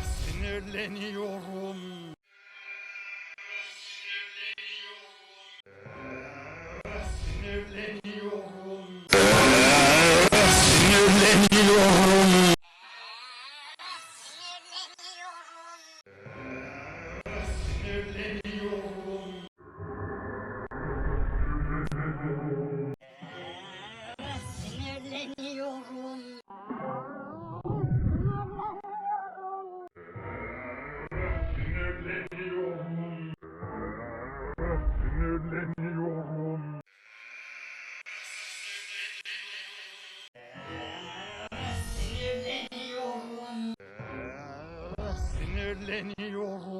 Sinirleniyorum. Sinirleniyorum. Sinirleniyorum. Sinirleniyorum. Sinirleniyorum. Sinirleniyorum. Sinirleniyorum. Sinirleniyorum. Sinirleniyorum.